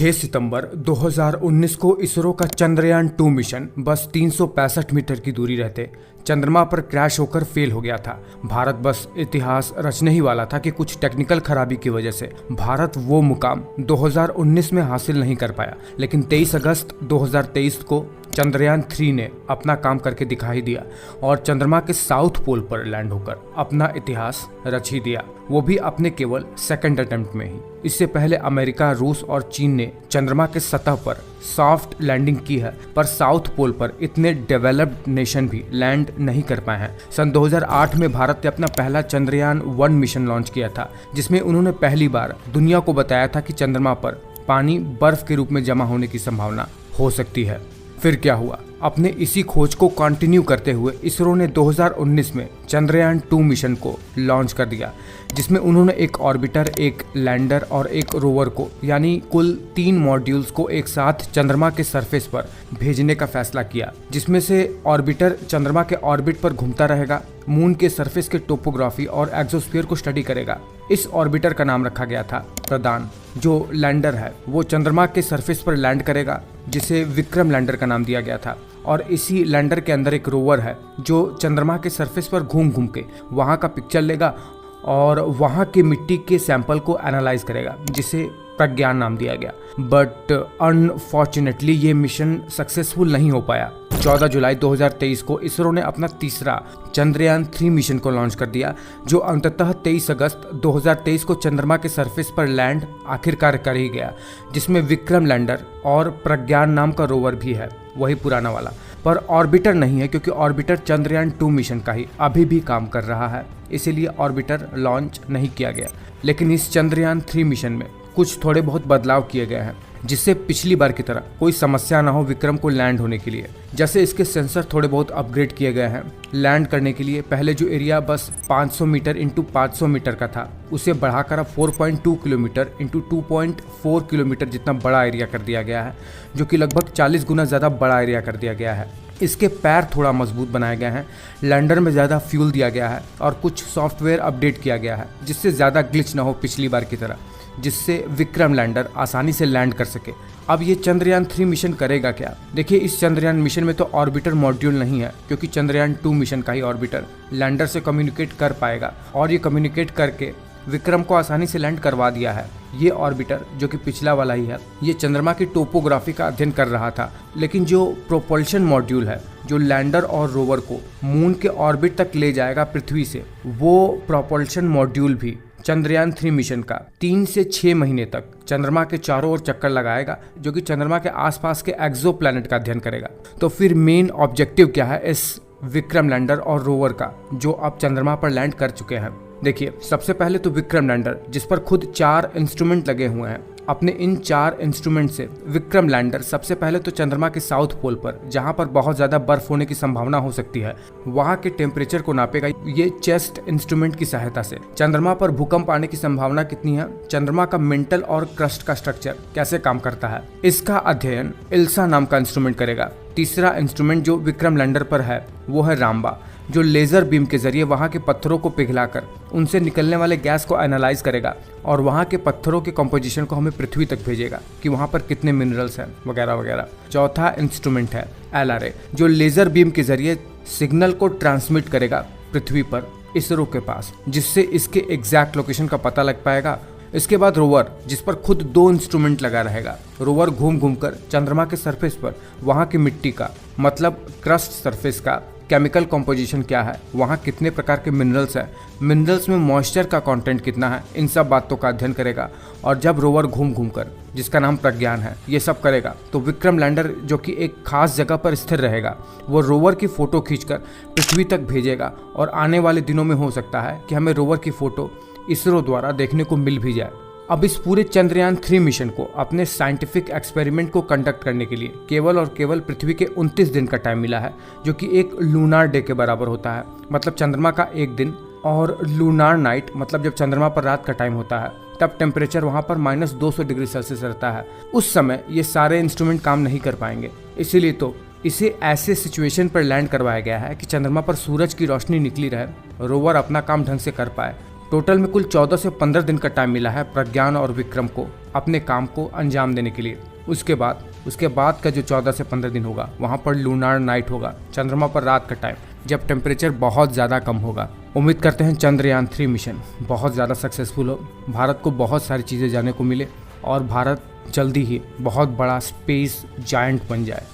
6 सितंबर 2019 को इसरो का चंद्रयान-2 मिशन बस 365 मीटर की दूरी रहते चंद्रमा पर क्रैश होकर फेल हो गया था। भारत बस इतिहास रचने ही वाला था कि कुछ टेक्निकल खराबी की वजह से भारत वो मुकाम 2019 में हासिल नहीं कर पाया, लेकिन 23 अगस्त 2023 को चंद्रयान-3 ने अपना काम करके दिखा ही दिया और चंद्रमा के साउथ पोल पर लैंड होकर अपना इतिहास रच ही दिया, वो भी अपने केवल सेकंड अटेम्प्ट में ही। इससे पहले अमेरिका, रूस और चीन ने चंद्रमा के सतह पर सॉफ्ट लैंडिंग की है, पर साउथ पोल पर इतने डेवलप्ड नेशन भी लैंड नहीं कर पाए हैं। सन 2008 में भारत ने अपना पहला चंद्रयान-1 मिशन लॉन्च किया था, जिसमें उन्होंने पहली बार दुनिया को बताया था कि चंद्रमा पर पानी बर्फ के रूप में जमा होने की संभावना हो सकती है। फिर क्या हुआ? अपने इसी खोज को कंटिन्यू करते हुए इसरो ने 2019 में चंद्रयान-2 मिशन को लॉन्च कर दिया, जिसमें उन्होंने एक ऑर्बिटर, एक लैंडर और एक रोवर को, यानी कुल 3 मॉड्यूल्स को एक साथ चंद्रमा के सरफेस पर भेजने का फैसला किया, जिसमें से ऑर्बिटर चंद्रमा के ऑर्बिट पर घूमता रहेगा, मून के सरफेस के टोपोग्राफी और एक्सोस्फीयर को स्टडी करेगा। इस ऑर्बिटर का नाम रखा गया था प्रदान। जो लैंडर है वो चंद्रमा के सरफेस पर लैंड करेगा, जिसे विक्रम लैंडर का नाम दिया गया था। और इसी लैंडर के अंदर एक रोवर है जो चंद्रमा के सरफेस पर घूम घूम के वहाँ का पिक्चर लेगा और वहाँ के मिट्टी के सैंपल को एनालाइज करेगा, जिसे प्रज्ञान नाम दिया गया। बट अनफॉर्चुनेटली ये मिशन सक्सेसफुल नहीं हो पाया। 14 जुलाई 2023 को इसरो ने अपना तीसरा चंद्रयान-3 मिशन को लॉन्च कर दिया, जो अंततः 23 अगस्त 2023 को चंद्रमा के सरफेस पर लैंड आखिरकार कर ही गया, जिसमें विक्रम लैंडर और प्रज्ञान नाम का रोवर भी है, वही पुराना वाला। पर ऑर्बिटर नहीं है, क्योंकि ऑर्बिटर चंद्रयान-2 मिशन का ही अभी भी काम कर रहा है, इसीलिए ऑर्बिटर लॉन्च नहीं किया गया। लेकिन इस चंद्रयान-3 मिशन में कुछ थोड़े बहुत बदलाव किए गए हैं, जिससे पिछली बार की तरह कोई समस्या ना हो विक्रम को लैंड होने के लिए। जैसे इसके सेंसर थोड़े बहुत अपग्रेड किए गए हैं। लैंड करने के लिए पहले जो एरिया बस 500 मीटर इंटू 500 मीटर का था, उसे बढ़ाकर अब 4.2 किलोमीटर इंटू 2.4 किलोमीटर जितना बड़ा एरिया कर दिया गया है, जो कि लगभग 40 गुना ज़्यादा बड़ा एरिया कर दिया गया है। इसके पैर थोड़ा मजबूत बनाए गए हैं, लैंडर में ज़्यादा फ्यूल दिया गया है और कुछ सॉफ्टवेयर अपडेट किया गया है, जिससे ज़्यादा ग्लिच ना हो पिछली बार की तरह, जिससे विक्रम लैंडर आसानी से लैंड कर सके। अब ये चंद्रयान-3 मिशन करेगा क्या? देखिए, इस चंद्रयान मिशन में तो ऑर्बिटर मॉड्यूल नहीं है, क्योंकि चंद्रयान-2 मिशन का ही ऑर्बिटर लैंडर से कम्युनिकेट कर पाएगा और ये कम्युनिकेट करके विक्रम को आसानी से लैंड करवा दिया है। ये ऑर्बिटर, जो कि पिछला वाला ही है, ये चंद्रमा की टोपोग्राफी का अध्ययन कर रहा था। लेकिन जो प्रोपल्शन मॉड्यूल है, जो लैंडर और रोवर को मून के ऑर्बिट तक ले जाएगा पृथ्वी से, वो प्रोपल्शन मॉड्यूल भी चंद्रयान-3 मिशन का 3 से 6 महीने तक चंद्रमा के चारों ओर चक्कर लगाएगा, जो कि चंद्रमा के आसपास के एक्सो प्लैनेट का अध्ययन करेगा। तो फिर मेन ऑब्जेक्टिव क्या है इस विक्रम लैंडर और रोवर का, जो अब चंद्रमा पर लैंड कर चुके हैं? देखिए, सबसे पहले तो विक्रम लैंडर, जिस पर खुद 4 इंस्ट्रूमेंट लगे हुए हैं, अपने इन 4 इंस्ट्रूमेंट से विक्रम लैंडर सबसे पहले तो चंद्रमा के साउथ पोल पर, जहां पर बहुत ज्यादा बर्फ होने की संभावना हो सकती है, वहां के टेम्परेचर को नापेगा। ये चेस्ट इंस्ट्रूमेंट की सहायता से चंद्रमा पर भूकंप आने की संभावना कितनी है, चंद्रमा का मेंटल और क्रस्ट का स्ट्रक्चर कैसे काम करता है, इसका अध्ययन इल्सा नाम का इंस्ट्रूमेंट करेगा। तीसरा इंस्ट्रूमेंट जो विक्रम लैंडर पर है वो है रामबा, जो लेजर बीम के जरिए वहां के पत्थरों को पिघलाकर उनसे निकलने वाले गैस को एनालाइज करेगा और वहां के पत्थरों के कंपोजिशन को हमें पृथ्वी तक भेजेगा कि वहां पर कितने मिनरल्स हैं वगैरह वगैरह। चौथा इंस्ट्रूमेंट है LRA, जो लेजर बीम के जरिए सिग्नल को ट्रांसमिट करेगा पृथ्वी पर इसरो के पास, जिससे इसके एग्जैक्ट लोकेशन का पता लग पाएगा। इसके बाद रोवर, जिस पर खुद 2 इंस्ट्रूमेंट लगा रहेगा। रोवर घूम घूम कर चंद्रमा के सरफेस पर वहां की मिट्टी का, मतलब क्रस्ट सरफेस का केमिकल कंपोजिशन क्या है, वहाँ कितने प्रकार के मिनरल्स हैं, मिनरल्स में मॉइस्चर का कंटेंट कितना है, इन सब बातों का अध्ययन करेगा। और जब रोवर घूम घूम कर, जिसका नाम प्रज्ञान है, ये सब करेगा, तो विक्रम लैंडर, जो कि एक खास जगह पर स्थिर रहेगा, वो रोवर की फोटो खींचकर पृथ्वी तक भेजेगा। और आने वाले दिनों में हो सकता है कि हमें रोवर की फोटो इसरो द्वारा देखने को मिल भी जाए। अब इस पूरे चंद्रयान-3 मिशन को अपने साइंटिफिक एक्सपेरिमेंट को कंडक्ट करने के लिए केवल और केवल पृथ्वी के 29 दिन का टाइम मिला है, जो कि एक लूनार डे के बराबर होता है। मतलब चंद्रमा का एक दिन, और लूनार नाइट मतलब जब चंद्रमा पर रात का टाइम होता है, तब टेम्परेचर वहाँ पर -200 डिग्री सेल्सियस रहता है। उस समय ये सारे इंस्ट्रूमेंट काम नहीं कर पाएंगे, इसीलिए तो इसे ऐसे सिचुएशन पर लैंड करवाया गया है कि चंद्रमा पर सूरज की रोशनी निकली रहे, रोवर अपना काम ढंग से कर पाए। टोटल में कुल 14 से 15 दिन का टाइम मिला है प्रज्ञान और विक्रम को अपने काम को अंजाम देने के लिए। उसके बाद का जो 14 से 15 दिन होगा वहाँ पर लूनार नाइट होगा, चंद्रमा पर रात का टाइम, जब टेम्परेचर बहुत ज़्यादा कम होगा। उम्मीद करते हैं चंद्रयान 3 मिशन बहुत ज़्यादा सक्सेसफुल हो, भारत को बहुत सारी चीज़ें जानने को मिले और भारत जल्दी ही बहुत बड़ा स्पेस जायंट बन जाए।